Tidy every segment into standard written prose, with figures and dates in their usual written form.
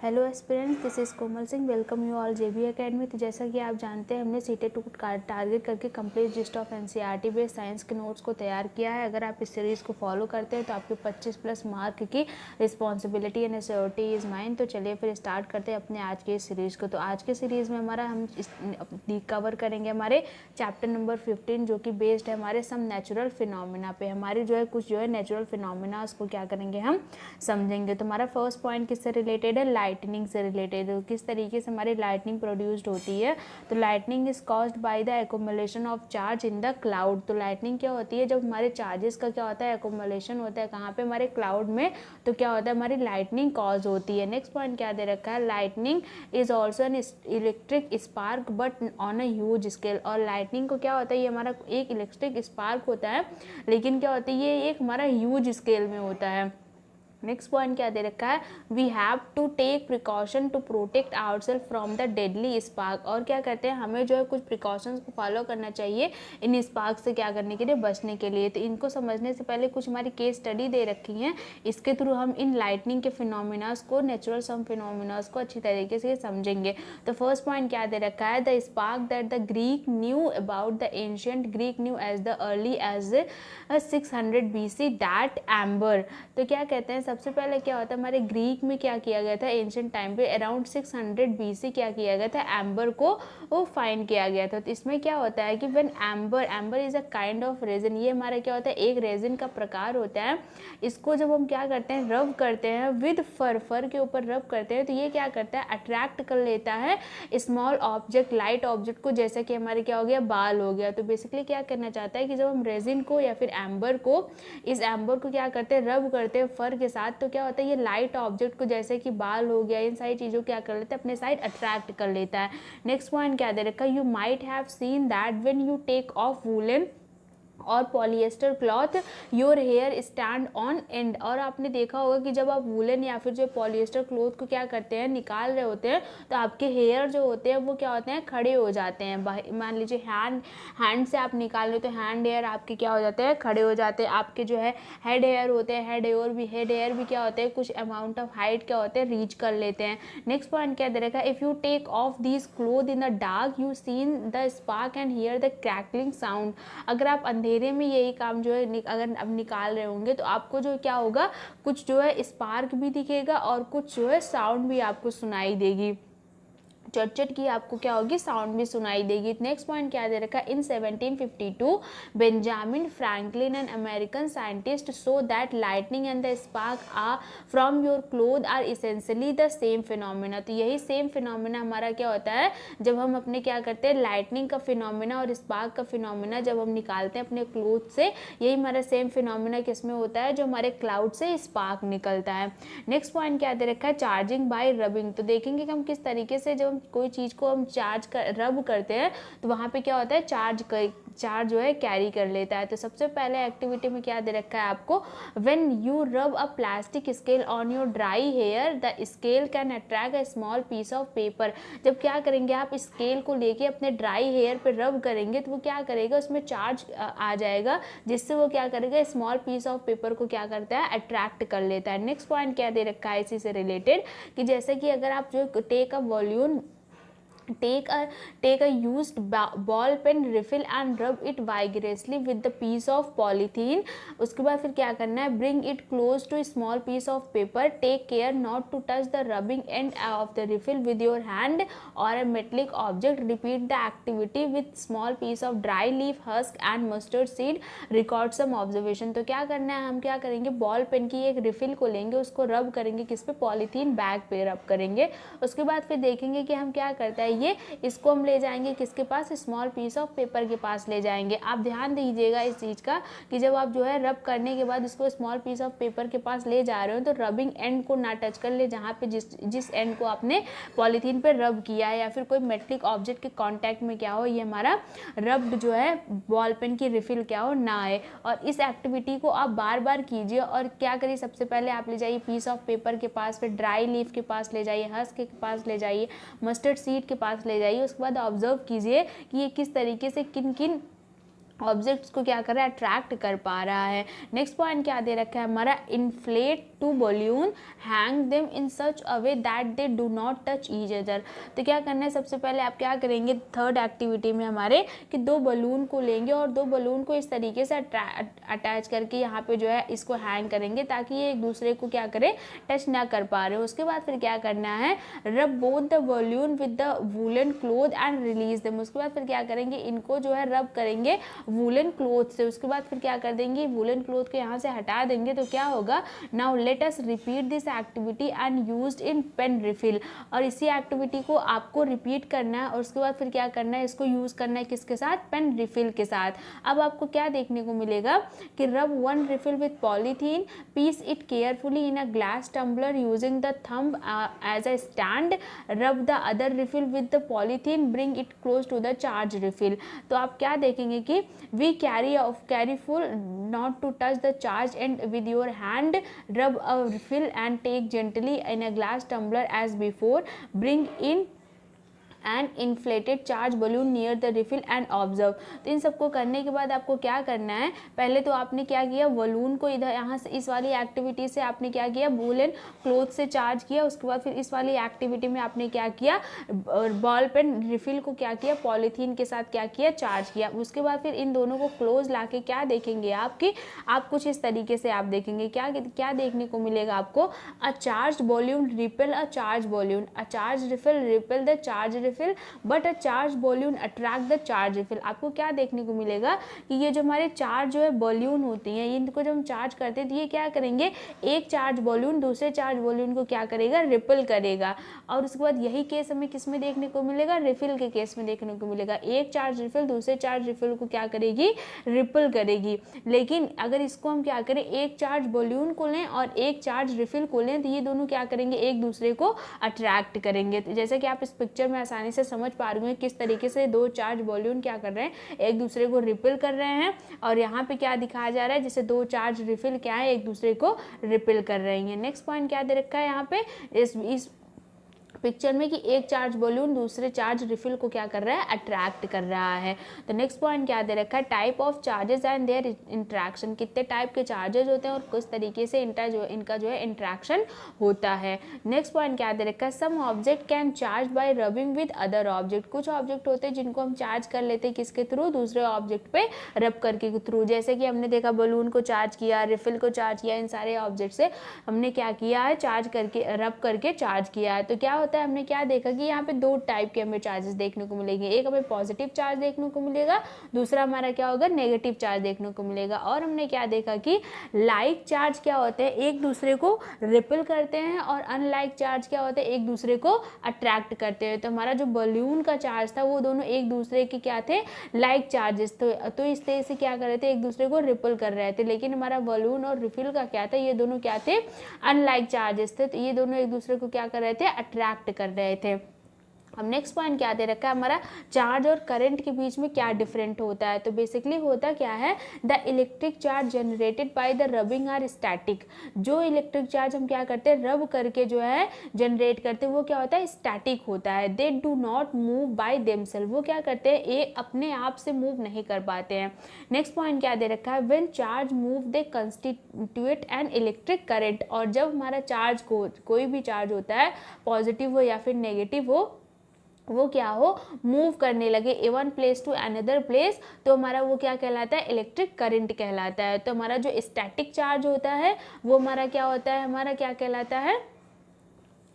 Hello aspirants, this is Komal Singh. Welcome you all JB academy. तो जैसा कि आप जानते हैं, हमने सीटेट टू टारगेट करके complete list of NCERT based science के नोट्स को तैयार किया है। अगर आप इस सीरीज़ को फॉलो करते हैं तो आपके 25+ मार्क की responsibility and surety is mine. तो चलिए फिर स्टार्ट करते हैं अपने आज के इस सीरीज़ को। तो आज के सीरीज़ में हम कवर करेंगे हमारे चैप्टर नंबर 15, जो कि बेस्ड है हमारे सम नेचुरल फिनोमिना पे। हमारे कुछ नेचुरल फिनोमिना को क्या करेंगे, हम समझेंगे। तो हमारा फर्स्ट पॉइंट किससे रिलेटेड है? लाइटनिंग से रिलेटेड है। किस तरीके से हमारी लाइटनिंग प्रोड्यूस्ड होती है? तो lightning is caused by the accumulation of charge in the cloud. तो लाइटनिंग क्या होती है? जब हमारे चार्जेस का क्या होता है, एक्युमुलेशन होता है कहाँ पे? हमारे क्लाउड में। तो क्या होता है, हमारी लाइटनिंग कॉज होती है। नेक्स्ट पॉइंट क्या दे रखा है? Lightning is also an electric spark but on a huge scale. और लाइटनिंग को क्या होता है, ये हमारा एक इलेक्ट्रिक स्पार्क होता है, लेकिन क्या होता है, ये एक हमारा ह्यूज स्केल में होता है। नेक्स्ट पॉइंट क्या दे रखा है? We have to take precaution to protect ourselves from the deadly spark. और क्या कहते हैं, हमें कुछ प्रिकॉशंस को फॉलो करना चाहिए इन स्पार्क से क्या करने के लिए, बचने के लिए। तो इनको समझने से पहले कुछ हमारी केस स्टडी दे रखी हैं, इसके थ्रू हम इन लाइटनिंग के फिनोमिनास को, नेचुरल सम फिनोमिनास को अच्छी तरीके से समझेंगे। तो फर्स्ट पॉइंट क्या दे रखा है? The spark that the Greek knew about the ancient Greek knew as the early as 600 BC that amber. तो क्या कहते हैं, सबसे पहले क्या होता है, हमारे ग्रीक में क्या किया गया था, एंशिएंट टाइम पे अराउंड 600 BC क्या किया गया था, एम्बर को वो फाइंड किया गया था। तो इसमें क्या होता है कि when amber is a kind of resin, ये हमारा क्या होता है, एक रेजिन का प्रकार होता है। इसको जब हम क्या करते हैं, रब करते हैं विद फर के ऊपर रब करते हैं, तो ये क्या करता है, अट्रैक्ट कर लेता है स्मॉल ऑब्जेक्ट, लाइट ऑब्जेक्ट को, जैसे कि हमारे क्या हो गया, बाल हो गया। तो बेसिकली क्या करना चाहता है कि जब हम रेजिन को या फिर एम्बर को, इस एम्बर को क्या करते हैं, रब करते हैं फर के साथ, तो क्या होता है, ये लाइट ऑब्जेक्ट को, जैसे कि बाल हो गया, इन सारी चीज़ों को क्या कर लेता है, अपने साइड अट्रैक्ट कर लेता है। नेक्स्ट पॉइंट क्या दे रखा है? You might have seen that when you take off woolen और polyester cloth your hair stand on end. और आपने देखा होगा कि जब आप वूलन या फिर पॉलिएस्टर क्लॉथ को क्या करते हैं, निकाल रहे होते हैं, तो आपके हेयर जो होते हैं वो क्या होते हैं, खड़े हो जाते हैं। मान लीजिए हैंड से आप निकाल रहे हो, तो हैंड हेयर आपके क्या हो जाते हैं, खड़े हो जाते हैं। आपके हेड हेयर होते हैं, हेड हेयर भी क्या होते हैं, कुछ अमाउंट ऑफ हाइट क्या होते हैं, रीच कर लेते हैं। नेक्स्ट पॉइंट क्या दे रखा है? If you take off these cloth in the dark you seen the spark and hear the crackling sound. अगर आप अंधेरे में यही काम अगर अब निकाल रहे होंगे, तो आपको क्या होगा, कुछ स्पार्क भी दिखेगा और कुछ साउंड भी आपको सुनाई देगी, चट की आपको क्या होगी, साउंड भी सुनाई देगी। नेक्स्ट पॉइंट क्या दे रखा है? In 1752 Benjamin Franklin an American scientist so that lightning and the spark are from your cloth are essentially the same phenomena. तो यही सेम फिनोमिना हमारा क्या होता है, जब हम अपने क्या करते हैं, लाइटनिंग का फिनोमिना और स्पार्क का फिनोमिना जब हम निकालते हैं अपने क्लोथ से, यही हमारा सेम फिनोमिना किसमें होता है, जो हमारे क्लाउड से स्पार्क निकलता है। नेक्स्ट पॉइंट क्या दे रखा है? Charging by rubbing. तो देखेंगे कि हम किस तरीके से जब कोई चीज़ को हम रब करते हैं, तो वहाँ पे क्या होता है, चार्ज कैरी कर लेता है। तो सबसे पहले एक्टिविटी में क्या दे रखा है आपको? When you rub a plastic scale on your dry hair the scale can attract a small piece of paper. जब क्या करेंगे, आप स्केल को लेके अपने ड्राई हेयर पे रब करेंगे, तो वो क्या करेगा, उसमें चार्ज आ जाएगा, जिससे वो क्या करेगा, स्मॉल पीस ऑफ पेपर को क्या करता है, अट्रैक्ट कर लेता है। नेक्स्ट पॉइंट क्या दे रखा है इसी से रिलेटेड, कि जैसे कि अगर आप take a volume take a used ball pen refill and rub it vigorously with the piece of polythene। उसके बाद फिर क्या करना है, bring it close to a small piece of paper, take care not to touch the rubbing end of the refill with your hand or a metallic object, repeat the activity with small piece of dry leaf husk and mustard seed, record some observation। तो क्या करना है, हम क्या करेंगे, ball pen की एक refill को लेंगे, उसको रब करेंगे, किस पे, पॉलीथीन बैग पे रब करेंगे। उसके बाद फिर देखेंगे कि हम क्या करता है, इसको हम ले जाएंगे किसके पास, स्मॉल पीस ऑफ पेपर के पास ले जाएंगे। आप ध्यान दीजिएगा इस चीज़ का, कि जब आप रब करने के बाद इसको स्मॉल पीस ऑफ पेपर के पास ले जा रहे हो, तो रबिंग एंड को ना टच कर ले, जहाँ पे जिस एंड को आपने पॉलीथीन पे रब किया है, या फिर कोई मेटलिक ऑब्जेक्ट के कांटेक्ट में क्या हो, ये हमारा रब बॉल पेन की रिफिल क्या हो, ना आए। और इस एक्टिविटी को आप बार बार कीजिए। और क्या करिए, सबसे पहले आप ले जाइए पीस ऑफ पेपर के पास, फिर ड्राई लीफ के पास ले जाइए, हस्क के पास ले जाइए, मस्टर्ड सीड के पास ले जाइए। उसके बाद ऑब्जर्व कीजिए कि ये किस तरीके से किन किन ऑब्जेक्ट्स को क्या कर रहा है, अट्रैक्ट कर पा रहा है। नेक्स्ट पॉइंट क्या दे रखा है हमारा, inflate two balloon, hang them in such a way that they do not touch each other. तो क्या करना है, सबसे पहले आप क्या करेंगे थर्ड एक्टिविटी में हमारे कि दो बलून को लेंगे और दो बलून को इस तरीके से अटैच करके यहाँ पे जो है इसको हैंग करेंगे ताकि ये एक दूसरे को क्या करे, टच ना कर पा रहे हो। उसके बाद फिर क्या करना है, रब both the balloon with the woollen cloth and release them. उसके बाद फिर क्या करेंगे, इनको जो है रब करेंगे वूलन क्लोथ से। उसके बाद फिर क्या कर देंगे, वूलन क्लोथ को यहाँ से हटा देंगे तो क्या होगा, now let us repeat this activity and used in pen refill. और इसी एक्टिविटी को आपको रिपीट करना है और उसके बाद फिर क्या करना है, इसको यूज करना है किसके साथ, पेन रिफिल के साथ। अब आपको क्या देखने को मिलेगा कि rub one refill with polythene, piece it carefully in a glass tumbler using the thumb as a stand, rub the other refill with the polythene, bring it close to the charge refill. तो आप क्या देखेंगे कि we careful not to touch the charge and with your hand rub a refill and take gently in a glass tumbler as before, bring in and inflated charge balloon near the refill and observe. तो इन सबको करने के बाद आपको क्या करना है, पहले तो आपने क्या किया, बलून को इधर यहाँ से इस वाली एक्टिविटी से आपने क्या किया, वूलन क्लोथ से चार्ज किया। उसके बाद फिर इस वाली एक्टिविटी में आपने क्या किया, बॉल पेन रिफिल को क्या किया, पॉलीथीन के साथ क्या किया, चार्ज किया। उसके बाद फिर इन दोनों को क्लोज ला के क्या देखेंगे आपकी, आप कुछ इस तरीके से आप देखेंगे क्या क्या देखने को मिलेगा आपको, a charge balloon repel a charge balloon, a charge refill repel the charge refill, but a charge balloon attract the charge refill. आपको क्या देखने को मिलेगा कि ये जो हमारे चार्ज जो है बॉल्यून होती हैं, इनको जब हम चार्ज करते हैं तो ये क्या करेंगे, एक चार्ज बॉल्यून दूसरे चार्ज बॉल्यून को क्या करेगा, रिपेल करेगा। और उसके बाद यही केस हमें किस में देखने को मिलेगा, रिफिल के केस में देखने को मिलेगा। एक चार्ज रिफिल दूसरे चार्ज रिफिल को क्या करेगी, रिपेल करेगी। लेकिन अगर इसको हम क्या करें, एक चार्ज बॉल्यून को लें और एक चार्ज रिफिल को लें तो ये दोनों क्या करेंगे, एक दूसरे को अट्रैक्ट करेंगे। तो जैसे कि आप इस पिक्चर में आसानी से समझ पा रहे हैं किस तरीके से दो चार्ज बॉल्यून क्या कर रहे हैं, एक दूसरे को रिपेल कर रहे हैं। और यहाँ पे क्या दिखाया जा रहा है, जैसे दो चार्ज रिफिल क्या है, एक दूसरे को रिपेल कर रहे हैं। नेक्स्ट पॉइंट क्या दे रखा है यहाँ पे इस पिक्चर में कि एक चार्ज बलून दूसरे चार्ज रिफिल को क्या कर रहा है, अट्रैक्ट कर रहा है। तो नेक्स्ट पॉइंट क्या दे रखा है, type of charges and their interaction, कितने टाइप के चार्जेस होते हैं और किस तरीके से इनका जो है इंट्रैक्शन होता है। नेक्स्ट पॉइंट क्या दे रखा है, some object can charge by rubbing with other object, कुछ ऑब्जेक्ट होते हैं जिनको हम चार्ज कर लेते हैं किसके थ्रू, दूसरे ऑब्जेक्ट पे रब करके थ्रू। जैसे कि हमने देखा बलून को चार्ज किया, रिफिल को चार्ज किया, इन सारे ऑब्जेक्ट से हमने क्या किया है, चार्ज करके रब करके चार्ज किया है। तो क्या होता है, हमने क्या देखा कि यहाँ पे दो टाइप के हमें चार्जेस देखने को मिलेंगे, एक हमें पॉजिटिव चार्ज देखने को मिलेगा, दूसरा हमारा क्या होगा, नेगेटिव चार्ज देखने को मिलेगा। और हमने क्या देखा कि लाइक चार्ज क्या होते हैं, एक दूसरे को रिपेल करते हैं, और अनलाइक चार्ज क्या होते हैं, एक दूसरे को अट्रैक्ट करते हैं। तो हमारा जो बलून का चार्ज था वो दोनों एक दूसरे के क्या थे, लाइक चार्जेस। तो इस तरह से क्या कर रहे थे, एक दूसरे को रिपेल कर रहे थे। लेकिन हमारा बलून और रिफिल का क्या था, ये दोनों क्या थे, अनलाइक चार्जेस थे। तो ये दोनों एक दूसरे को क्या कर रहे थे, अट्रैक्ट कर रहे थे। अब नेक्स्ट पॉइंट क्या दे रखा है हमारा, चार्ज और करंट के बीच में क्या डिफरेंट होता है। तो बेसिकली होता क्या है, the electric charge generated by the rubbing are static. जो इलेक्ट्रिक चार्ज हम क्या करते हैं, रब करके जो है जनरेट करते हैं, वो क्या होता है, स्टैटिक होता है। They do not move by themselves, वो क्या करते हैं, ये अपने आप से मूव नहीं कर पाते हैं। नेक्स्ट पॉइंट क्या दे रखा है, when charge move they constitute an electric current. और जब हमारा चार्ज कोई भी चार्ज होता है, पॉजिटिव हो या फिर नेगेटिव हो, वो क्या हो, मूव करने लगे a one place to another place, तो हमारा वो क्या कहलाता है, इलेक्ट्रिक करंट कहलाता है। तो हमारा जो स्टैटिक चार्ज होता है वो हमारा क्या होता है, हमारा क्या कहलाता है,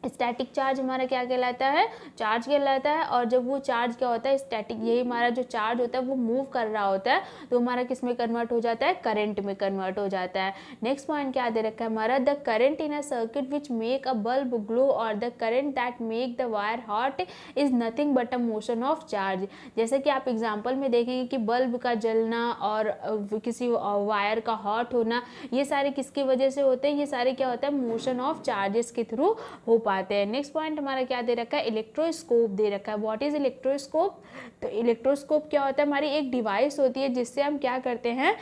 स्टैटिक चार्ज हमारा क्या कहलाता है, चार्ज कहलाता है। और जब वो चार्ज क्या होता है, स्टैटिक, यही हमारा जो चार्ज होता है वो मूव कर रहा होता है, तो हमारा किस में कन्वर्ट हो जाता है, करंट में कन्वर्ट हो जाता है। नेक्स्ट पॉइंट क्या दे रखा है हमारा, the current in a circuit which make a bulb glow और the current that make the wire hot is nothing but a motion of charge. जैसे कि आप एग्जाम्पल में देखेंगे कि बल्ब का जलना और किसी वायर का हॉट होना, ये सारे किसकी वजह से होते हैं, ये सारे क्या होता है, मोशन ऑफ चार्जेस के थ्रू हो पाते आते हैं। नेक्स्ट पॉइंट हमारा क्या दे रखा है, इलेक्ट्रोस्कोप दे रखा है। What is electroscope? तो इलेक्ट्रोस्कोप क्या होता है, हमारी एक डिवाइस होती है जिससे हम क्या करते हैं,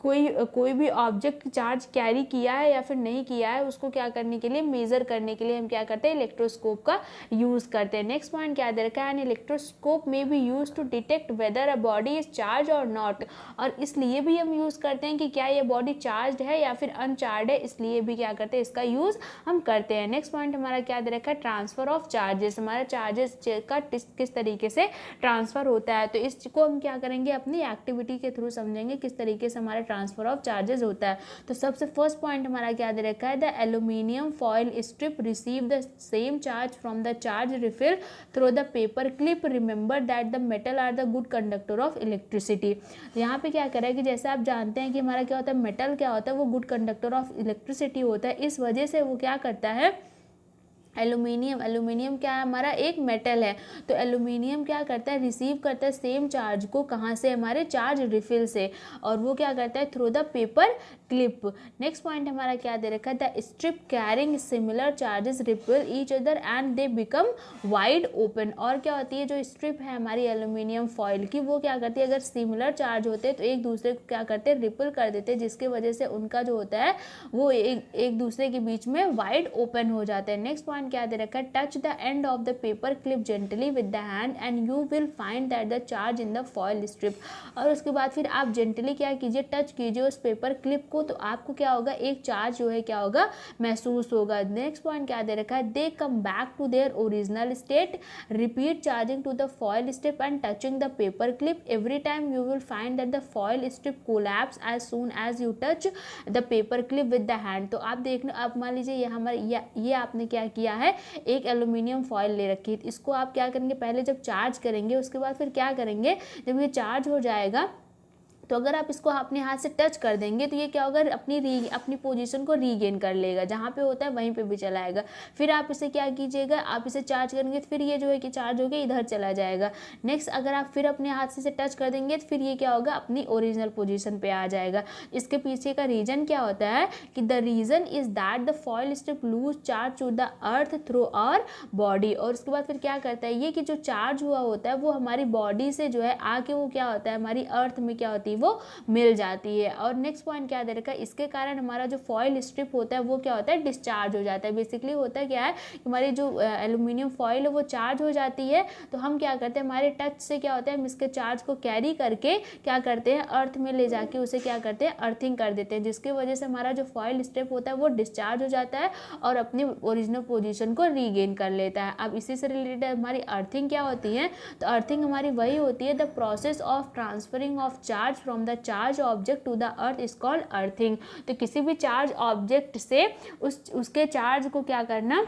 कोई भी ऑब्जेक्ट चार्ज कैरी किया है या फिर नहीं किया है उसको क्या करने के लिए, मेजर करने के लिए हम क्या करते हैं, इलेक्ट्रोस्कोप का यूज करते हैं। नेक्स्ट पॉइंट क्या दे रखा है, एन इलेक्ट्रोस्कोप में be use to detect whether a body is charge or not. और इसलिए भी हम यूज करते हैं कि क्या ये बॉडी चार्ज है या फिर अनचार्ज है, इसलिए भी क्या करते हैं, इसका यूज हम करते हैं। नेक्स्ट पॉइंट हमारा क्या दे रखा है, ट्रांसफर ऑफ चार्जेस। हमारा चार्जेस का किस तरीके से ट्रांसफर होता है, तो इसको हम क्या करेंगे, अपनी एक्टिविटी के थ्रू समझेंगे किस तरीके से हमारा ट्रांसफर ऑफ चार्जेस होता है। तो सबसे फर्स्ट पॉइंट हमारा क्या दे रखा है, the aluminium foil strip receive the same charge from the charge refill through the paper clip. Remember that the metal are the good conductor of electricity. यहाँ पे क्या करें कि जैसे आप जानते हैं कि हमारा क्या होता है, मेटल क्या होता है, वो गुड कंडक्टर ऑफ इलेक्ट्रिसिटी होता है। इस वजह से वो क्या करता है, एल्यूमिनियम क्या है, हमारा एक मेटल है। तो एल्यूमिनियम क्या करता है, रिसीव करता है सेम चार्ज को, कहाँ से, हमारे चार्ज रिफिल से, और वो क्या करता है, through the paper clip. Next point हमारा क्या दे रखा है, the strip carrying similar charges repel each other and they become wide open. और क्या होती है, जो स्ट्रिप है हमारी एल्यूमिनियम फॉइल की, वो क्या करती है, अगर सिमिलर चार्ज होते हैं तो एक दूसरे को क्या करते हैं, रिपेल कर देते हैं, जिसकी वजह से उनका जो होता है वो एक दूसरे के बीच में वाइड ओपन हो जाते हैं। नेक्स्ट पॉइंट क्या दे रखा है, touch the end of the paper clip gently with the hand and you will find that the charge in the foil strip. और उसके बाद फिर आप जेंटली क्या कीजिए, टच कीजिए उस पेपर क्लिप को, तो आपको क्या होगा, एक चार्ज जो है क्या होगा, महसूस होगा। नेक्स्ट पॉइंट क्या दे रखा है, they come back to their original state, repeat charging to the foil strip and touching the paper clip. Every time you will find that the foil strip collapse as soon as you touch the paper clip with the hand. तो आप देखना, आप मान लीजिए ये हमारे ये आपने क्या किया है, एक एल्यूमिनियम फॉइल ले रखी है, इसको आप क्या करेंगे, पहले जब चार्ज करेंगे उसके बाद फिर क्या करेंगे, जब ये चार्ज हो जाएगा तो अगर आप इसको अपने हाथ से टच कर देंगे तो ये क्या होगा, अपनी पोजीशन को रीगेन कर लेगा, जहाँ पे होता है वहीं पे भी चला आएगा। फिर आप इसे क्या कीजिएगा, आप इसे चार्ज करेंगे तो फिर ये जो है कि चार्ज होकर इधर चला जाएगा। नेक्स्ट अगर आप फिर अपने हाथ से इसे टच कर देंगे तो फिर ये क्या होगा, अपनी ओरिजिनल पोजीशन पे आ जाएगा। इसके पीछे का रीजन क्या होता है कि the reason is that the foil strip lose charge to the earth through our body. और उसके बाद फिर क्या करता है ये कि जो चार्ज हुआ होता है वो हमारी बॉडी से जो है आके वो क्या होता है, हमारी अर्थ में क्या होती है, वो मिल जाती है। और नेक्स्ट पॉइंट क्या दे रखा है, इसके कारण हमारा जो फॉइल स्ट्रिप होता है वो क्या होता है, डिस्चार्ज हो जाता है। बेसिकली होता है क्या है, हमारी जो एल्यूमिनियम फॉइल है वो चार्ज हो जाती है, तो हम क्या करते हैं, हमारे टच से क्या होता है, हम इसके चार्ज को कैरी करके क्या करते हैं, अर्थ में ले जाके उसे क्या करते हैं, अर्थिंग कर देते हैं, जिसकी वजह से हमारा जो फॉइल स्ट्रिप होता है वो डिस्चार्ज हो जाता है और अपनी ओरिजिनल पोजीशन को रीगेन कर लेता है। अब इसी से रिलेटेड हमारी अर्थिंग क्या होती है, तो अर्थिंग हमारी वही होती है, the process of transferring of charge from the charge object to the earth is called earthing. तो किसी भी चार्ज ऑब्जेक्ट से उसके चार्ज को क्या करना,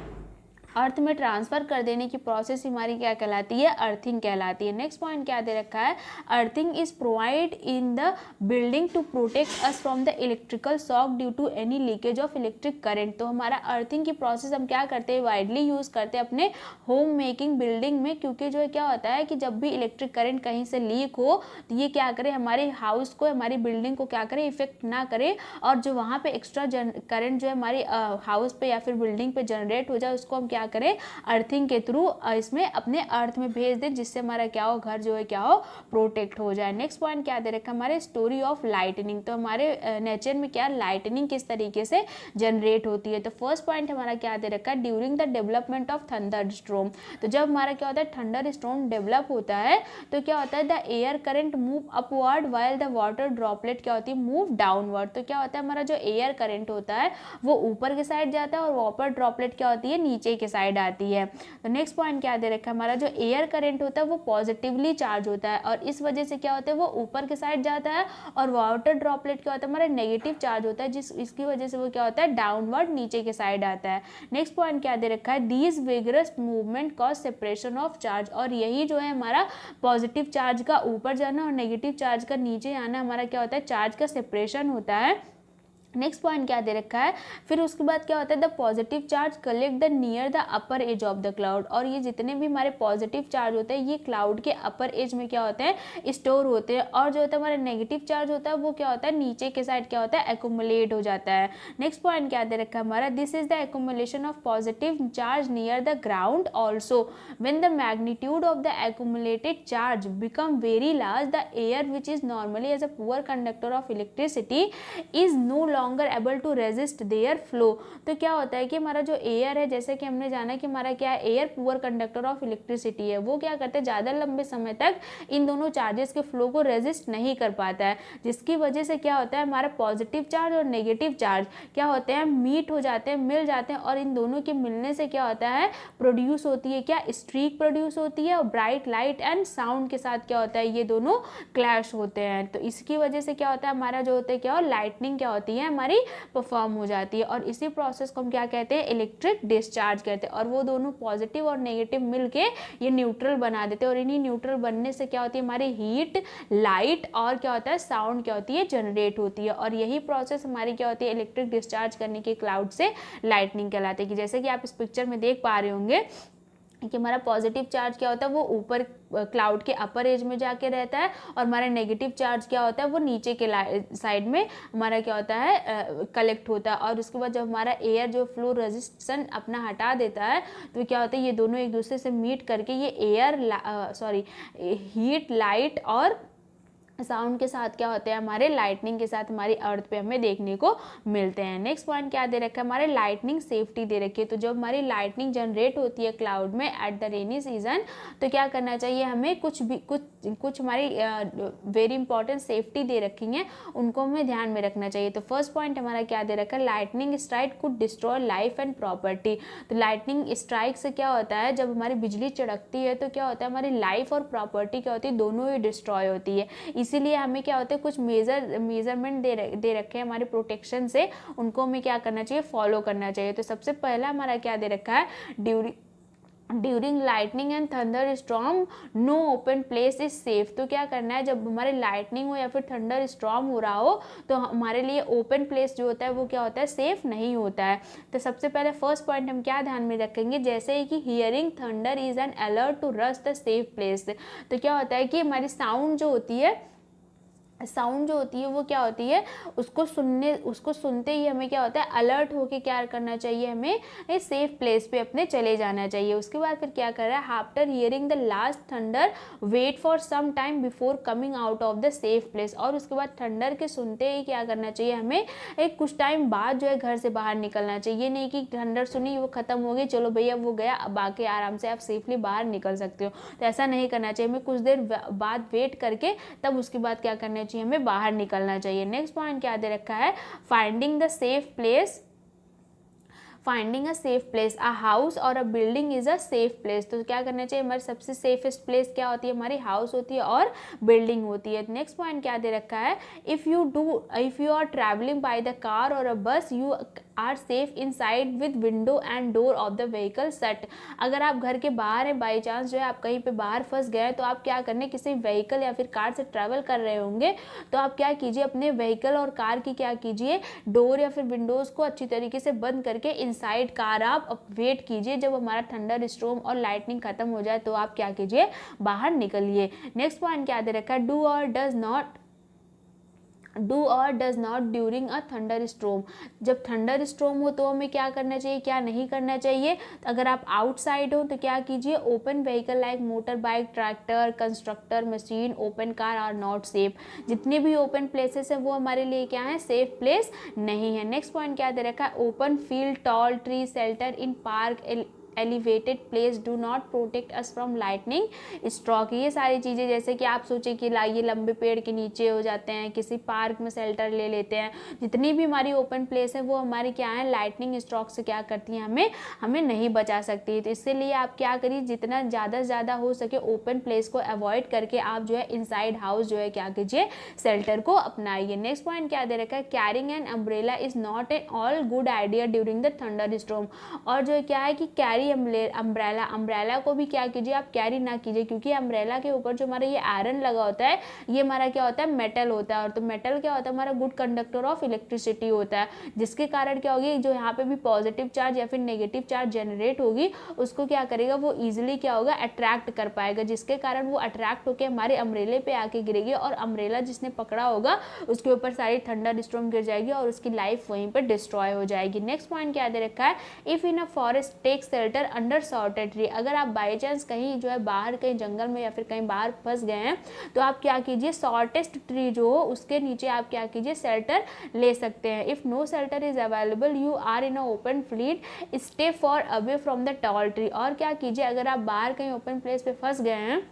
अर्थ में ट्रांसफर कर देने की प्रोसेस हमारी क्या कहलाती है, अर्थिंग कहलाती है। नेक्स्ट पॉइंट क्या दे रखा है, earthing is provide in the building to protect us from the electrical shock due to any leakage of electric current. तो हमारा अर्थिंग की प्रोसेस हम क्या करते हैं, वाइडली यूज करते हैं अपने होम मेकिंग बिल्डिंग में, क्योंकि जो है क्या होता है कि जब भी इलेक्ट्रिक करंट कहीं से लीक हो तो ये क्या करे, हमारे हाउस को, हमारी बिल्डिंग को क्या करे, इफेक्ट ना करे, और जो वहाँ पे एक्स्ट्रा करंट जो है हमारी हाउस पे या फिर बिल्डिंग पे जनरेट हो जाए उसको हम क्या करें, अर्थिंग के थ्रू इसमें अपने अर्थ में भेज दें, जिससे हमारा क्या हो, घर जो है क्या हो, प्रोटेक्ट हो जाए। नेक्स्ट पॉइंट क्या दे रखा है, हमारे स्टोरी ऑफ लाइटनिंग। तो हमारे नेचर में क्या लाइटनिंग किस तरीके से जनरेट होती है। तो फर्स्ट पॉइंट हमारा क्या दे रखा है, during the development of thunder storm. तो जब हमारा क्या होता है, थंडर स्टॉर्म डेवलप होता है तो क्या होता है, the air current move upward while the water droplet क्या होती है, मूव डाउनवर्ड। तो क्या होता है, हमारा जो एयर करंट होता है वो ऊपर के साइड जाता है और वाटर ड्रॉपलेट क्या होती है, नीचे के साइड आती है। तो नेक्स्ट पॉइंट क्या दे रखा है, हमारा जो एयर करंट होता है वो पॉजिटिवली चार्ज होता है और इस वजह से क्या होता है, वो ऊपर के साइड जाता है, और वाटर ड्रॉपलेट क्या होता है, हमारा नेगेटिव चार्ज होता है, इसकी वजह से वो क्या होता है, डाउनवर्ड नीचे के साइड आता है। नेक्स्ट पॉइंट क्या दे रखा है, these vigorous movement cause separation of charge. और यही जो है हमारा पॉजिटिव चार्ज का ऊपर जाना और नेगेटिव चार्ज का नीचे आना, हमारा क्या होता है, चार्ज का सेपरेशन होता है। नेक्स्ट पॉइंट क्या दे रखा है, फिर उसके बाद क्या होता है, the positive charge collect the near the upper as of the cloud. और ये जितने भी हमारे पॉजिटिव चार्ज होते हैं ये क्लाउड के अपर एज में क्या होते हैं, स्टोर होते हैं। और जो होता है हमारा नेगेटिव चार्ज होता है वो क्या होता है, नीचे के साइड क्या होता है, एक्यूमुलेट हो जाता है। नेक्स्ट पॉइंट क्या दे रखा है हमारा, this is the accumulation of positive charge near the ground also when the magnitude of the accumulated charge become very large, the air which is normally as a poor conductor of electricity is no longer able to resist their flow. तो क्या होता है कि हमारा जो air है, जैसे कि हमने जाना कि हमारा क्या है, air poor conductor of electricity है, वो क्या करते हैं, ज़्यादा लंबे समय तक इन दोनों चार्जेस के फ्लो को रेजिस्ट नहीं कर पाता है, जिसकी वजह से क्या होता है, हमारा पॉजिटिव चार्ज और नेगेटिव चार्ज क्या होते हैं, मीट हो जाते हैं, मिल जाते हैं। और इन दोनों के मिलने से क्या होता है, प्रोड्यूस होती है क्या, स्ट्रीक प्रोड्यूस होती है। और ब्राइट लाइट एंड साउंड के साथ क्या होता है, ये दोनों क्लैश होते हैं। तो इसकी वजह से क्या होता है, हमारा जो होता है क्या, लाइटनिंग क्या होती है हमारी परफॉर्म हो जाती है। और इसी प्रोसेस को हम क्या कहते हैं, इलेक्ट्रिक डिस्चार्ज कहते हैं। और वो दोनों पॉजिटिव और नेगेटिव मिलके ये न्यूट्रल बना देते हैं। और इन्हीं न्यूट्रल बनने से क्या होती है, हमारी हीट, लाइट और क्या होता है, साउंड क्या होती है, जनरेट होती है। और यही प्रोसेस हमारी क्या होती है, इलेक्ट्रिक डिस्चार्ज करने के क्लाउड से लाइटनिंग कहलाती है। कि जैसे कि आप इस पिक्चर में देख पा रहे होंगे कि हमारा पॉजिटिव चार्ज क्या होता है, वो ऊपर क्लाउड के अपर एज में जाके रहता है। और हमारा नेगेटिव चार्ज क्या होता है, वो नीचे के साइड में हमारा क्या होता है, कलेक्ट होता है। और उसके बाद जब हमारा एयर जो फ्लो रेजिस्टेंस अपना हटा देता है, तो क्या होता है, ये दोनों एक दूसरे से मीट करके ये एयर हीट, लाइट और साउंड के साथ क्या होते हैं, हमारे लाइटनिंग के साथ हमारी अर्थ पे हमें देखने को मिलते हैं। नेक्स्ट पॉइंट क्या दे रखा है, हमारे लाइटनिंग सेफ्टी दे रखी है। तो जब हमारी लाइटनिंग जनरेट होती है क्लाउड में एट द रेनी सीजन, तो क्या करना चाहिए हमें, कुछ हमारी वेरी इंपॉर्टेंट सेफ्टी दे रखी हैं, उनको हमें ध्यान में रखना चाहिए। तो फर्स्ट पॉइंट हमारा क्या दे रखा है, lightning strike could destroy life and property. तो लाइटनिंग स्ट्राइक से क्या होता है, जब हमारी बिजली चड़कती है तो क्या होता है, हमारी लाइफ और प्रॉपर्टी क्या होती है, दोनों ही डिस्ट्रॉय होती है। इसीलिए हमें क्या होता है, कुछ मेजरमेंट दे रखे हैं हमारे प्रोटेक्शन से, उनको हमें क्या करना चाहिए, फॉलो करना चाहिए। तो सबसे पहला हमारा क्या दे रखा है, during lightning and thunderstorm no open place is safe. तो क्या करना है, जब हमारे लाइटनिंग हो या फिर थंडर स्टॉर्म हो रहा हो, तो हमारे लिए ओपन प्लेस जो होता है वो क्या होता है, सेफ नहीं होता है। तो सबसे पहले फर्स्ट पॉइंट हम क्या ध्यान में रखेंगे, जैसे कि hearing thunder is an alert to rush the safe place. तो क्या होता है कि हमारी साउंड जो होती है वो क्या होती है, उसको सुनते ही हमें क्या होता है, अलर्ट होके क्या करना चाहिए, हमें एक सेफ प्लेस पे अपने चले जाना चाहिए। उसके बाद फिर क्या कर रहा है, after hearing the last thunder wait for some time before coming out of the safe place. और उसके बाद थंडर के सुनते ही क्या करना चाहिए, हमें एक कुछ टाइम बाद जो है घर से बाहर निकलना चाहिए। ये नहीं कि थंडर सुनी, वो खत्म हो गई, चलो भैया वो गया, अब आके आराम से आप सेफली बाहर निकल सकते हो। तो ऐसा नहीं करना चाहिए, हमें कुछ देर बाद वेट करके तब उसके बाद क्या करना चाहिए, हमें बाहर निकलना चाहिए। नेक्स्ट पॉइंट क्या दे रखा है, finding the safe place, finding a safe place, a house और a building is a safe place. तो क्या करना चाहिए, हमारी सबसे सेफेस्ट प्लेस क्या होती है, हमारी हाउस होती है और बिल्डिंग होती है। नेक्स्ट पॉइंट क्या दे रखा है, if you are travelling by the car or a bus, you are safe inside with window and door of the vehicle set. अगर आप घर के बाहर हैं, बाई चांस जो है आप कहीं पे बाहर फंस गए, तो आप क्या करने, किसी व्हीकल या फिर कार से ट्रैवल कर रहे होंगे, तो आप क्या कीजिए, अपने व्हीकल और कार की क्या कीजिए, डोर या फिर विंडोज़ को अच्छी तरीके से बंद करके इनसाइड कार आप वेट कीजिए। जब हमारा थंडर स्टॉर्म और लाइटनिंग खत्म हो जाए तो आप क्या कीजिए, बाहर निकलिए। नेक्स्ट पॉइंट क्या दे रखा है, डू और does not during a thunder storm. जब थंडर स्टॉर्म हो तो हमें क्या करना चाहिए, क्या नहीं करना चाहिए। अगर आप आउटसाइड हो तो क्या कीजिए, open vehicle like motorbike, tractor, constructor machine, open car are not safe. जितने भी ओपन प्लेसेस है वो हमारे लिए क्या है, सेफ प्लेस नहीं है। नेक्स्ट पॉइंट क्या दे रखा है, open field, tall tree, shelter in park, elevated place do not protect us from lightning stroke. ये सारी चीज़ें, जैसे कि आप सोचें कि ये लंबे पेड़ के नीचे हो जाते हैं, किसी पार्क में शेल्टर ले लेते हैं, जितनी भी हमारी ओपन प्लेस है वो हमारी क्या है, लाइटनिंग स्ट्रोक से क्या करती हैं, हमें नहीं बचा सकती। तो इसलिए आप क्या करिए, जितना ज़्यादा से ज़्यादा हो सके ओपन प्लेस को अवॉइड करके आप जो है इनसाइड हाउस जो है क्या कीजिए, शेल्टर को अपनाइए। नेक्स्ट पॉइंट क्या दे रखा है, carrying an umbrella is not an all good idea during the thunder storm. और जो क्या है कि कैरी कैरी अम्ब्रेला, अम्ब्रेला को भी क्या कीजिए आप कैरी ना कीजिए, क्योंकि अम्ब्रेला के ऊपर जो हमारा ये आयरन लगा होता है ये हमारा क्या होता है मेटल होता है, और तो मेटल क्या होता है हमारा गुड कंडक्टर ऑफ इलेक्ट्रिसिटी होता है, जिसके कारण क्या होगी जो यहाँ पे भी पॉजिटिव चार्ज या फिर नेगेटिव चार्ज जनरेट होगी उसको क्या करेगा वो इजिली क्या होगा अट्रैक्ट कर पाएगा, जिसके कारण वो अट्रैक्ट होकर हमारे अम्ब्रेले पे आके गिरेगी और अम्ब्रेला जिसने पकड़ा होगा उसके ऊपर सारी थंडर स्टॉर्म गिर जाएगी और उसकी लाइफ वहीं पर डिस्ट्रॉय हो जाएगी। नेक्स्ट पॉइंट क्या दे रखा है, if in a forest take shelter under sorted tree, अगर आप बाई चांस कहीं जो है बाहर कहीं जंगल में या फिर कहीं बाहर फंस गए हैं तो आप क्या कीजिए शॉर्टेस्ट ट्री जो हो उसके नीचे आप क्या कीजिए शेल्टर ले सकते हैं। If no shelter is available you are in a open field stay far away from the tall tree, और क्या कीजिए अगर आप बाहर कहीं ओपन प्लेस पे फंस गए हैं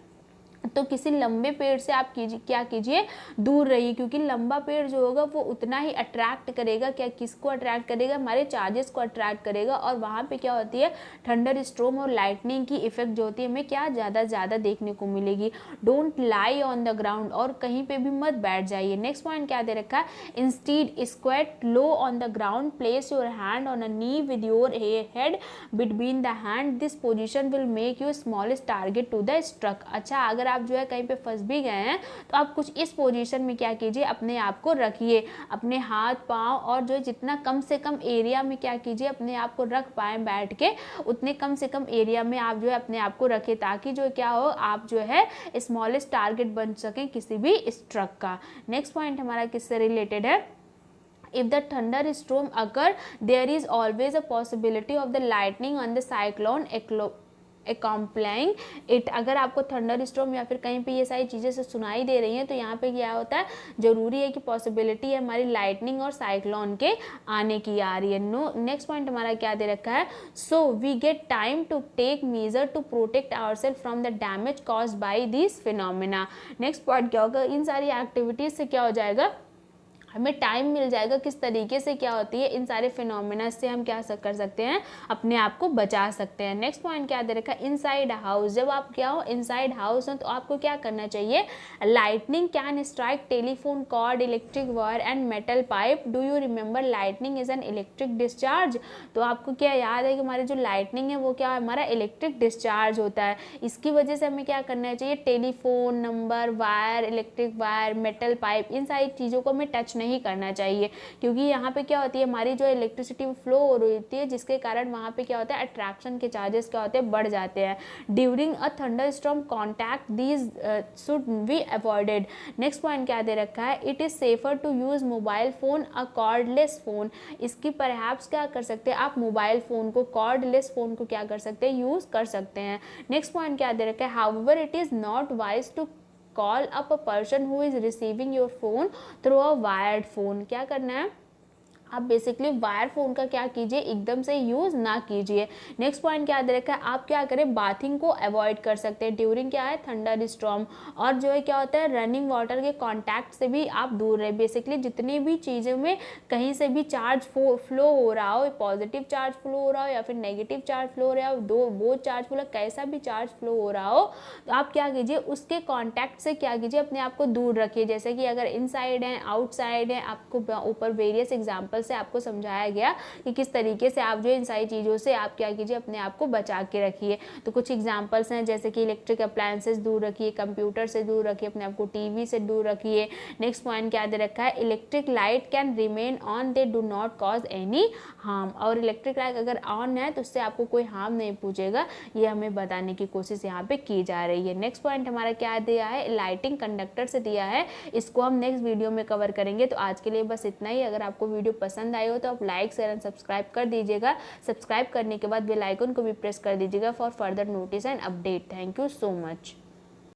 तो किसी लंबे पेड़ से आप क्या कीजिए दूर रहिए, क्योंकि लंबा पेड़ जो होगा वो उतना ही अट्रैक्ट करेगा, क्या किसको अट्रैक्ट करेगा हमारे चार्जेस को अट्रैक्ट करेगा, और वहाँ पे क्या होती है थंडर स्टॉर्म और लाइटनिंग की इफेक्ट जो होती है हमें क्या ज़्यादा देखने को मिलेगी। Don't lie on the ground, और कहीं पे भी मत बैठ जाइए। नेक्स्ट पॉइंट क्या दे रखा है, instead squat low on the ground, place your hand on a knee with your head between the hand, this position will make you smallest target to the struck. अच्छा अगर आप जो है कहीं पे फंस भी गए हैं तो आप कुछ इस पोजीशन में क्या कीजिए अपने आप को रखिए, अपने हाथ पांव और जो है जितना कम से कम एरिया में क्या कीजिए अपने आप को रख पाए बैठ के, उतने कम से कम एरिया में आप जो है अपने आप को रखिए, ताकि जो क्या हो आप जो है स्मॉलेस्ट टारगेट बन सकें किसी भी स्ट्रक का। नेक्स्ट पॉइंट हमारा किससे रिलेटेड है, if the thunderstorm occur there is always a possibility of the lightning on the cyclone accompanying it, अगर आपको थंडर स्टॉर्म या फिर कहीं पे ये सारी चीज़ें से सुनाई दे रही हैं तो यहाँ पे क्या होता है जरूरी है कि पॉसिबिलिटी है हमारी लाइटनिंग और साइक्लोन के आने की आ रही है। नो नेक्स्ट पॉइंट हमारा क्या दे रखा है, so we get time to take measure to protect ourselves from the damage caused by this phenomena. Next point क्या होगा, इन सारी एक्टिविटीज से क्या हो जाएगा हमें टाइम मिल जाएगा किस तरीके से क्या होती है इन सारे फिनोमेना से हम क्या कर सकते हैं अपने आप को बचा सकते हैं। नेक्स्ट पॉइंट क्या दे रखा है, इनसाइड हाउस, जब आप क्या हो इनसाइड हाउस हो तो आपको क्या करना चाहिए, lightning can strike telephone cord electric wire and metal pipe, do you remember lightning is an electric discharge. तो आपको क्या याद है कि हमारी जो लाइटनिंग है वो क्या है हमारा इलेक्ट्रिक डिस्चार्ज होता है, इसकी वजह से हमें क्या करना चाहिए telephone number wire electric wire metal pipe इन सारी चीज़ों को हमें टच नहीं करना चाहिए, क्योंकि यहाँ पे क्या होती है हमारी जो इलेक्ट्रिसिटी फ्लो हो रही होती है जिसके कारण वहाँ पे क्या होता है अट्रैक्शन के चार्जेस क्या होते हैं बढ़ जाते हैं। During a thunderstorm contact these should be avoided. Next point क्या दे रखा है, it is safer to use mobile phone a cordless phone, इसकी परहैप्स क्या कर सकते हैं आप मोबाइल फोन को कॉर्डलेस फोन को क्या कर सकते हैं यूज कर सकते हैं। नेक्स्ट पॉइंट क्या दे रखा है, however it is not wise to call up a person who is receiving your phone through a wired phone, क्या करना है आप बेसिकली वायर फोन का क्या कीजिए एकदम से यूज ना कीजिए। नेक्स्ट पॉइंट क्या दे रखा है, आप क्या करें बाथिंग को अवॉइड कर सकते हैं ड्यूरिंग क्या है थंडर स्टॉर्म, और जो है क्या होता है रनिंग वाटर के कांटेक्ट से भी आप दूर रहे। बेसिकली जितनी भी चीज़ों में कहीं से भी चार्ज फ्लो हो रहा हो, पॉजिटिव चार्ज फ्लो हो रहा हो या फिर नेगेटिव चार्ज फ्लो हो रहा हो, वो चार्ज फ्लो कैसा भी चार्ज फ्लो हो रहा हो तो आप क्या कीजिए उसके कॉन्टैक्ट से क्या कीजिए अपने आप को दूर रखिए। जैसे कि अगर इनसाइड है आउटसाइड है, आपको ऊपर वेरियस एग्जाम्पल से आपको समझाया गया कि किस तरीके से आप जो इन सारी चीज़ों से आप क्या कीजिए अपने आप को बचा के रखिए। तो कुछ एग्जांपल्स हैं जैसे कि इलेक्ट्रिक अप्लायंसेस दूर रखिए, कंप्यूटर से दूर रखिए, अपने आप को टीवी से दूर रखिए। नेक्स्ट पॉइंट क्या दे रखा है, electric light can remain on they do not cause any harm, और इलेक्ट्रिक लाइट अगर ऑन है तो उससे आपको कोई हार्म नहीं पहुंचेगा, ये हमें बताने की कोशिश यहाँ पे की जा रही है। नेक्स्ट पॉइंट हमारा क्या दिया है, लाइटिंग कंडक्टर से दिया है, इसको हम नेक्स्ट वीडियो में कवर करेंगे। तो आज के लिए बस इतना ही। अगर आपको वीडियो पसंद आई हो तो आप लाइक शेयर एंड सब्सक्राइब कर दीजिएगा। सब्सक्राइब करने के बाद बेल आइकन को भी प्रेस कर दीजिएगा for further notice and update. Thank you so much.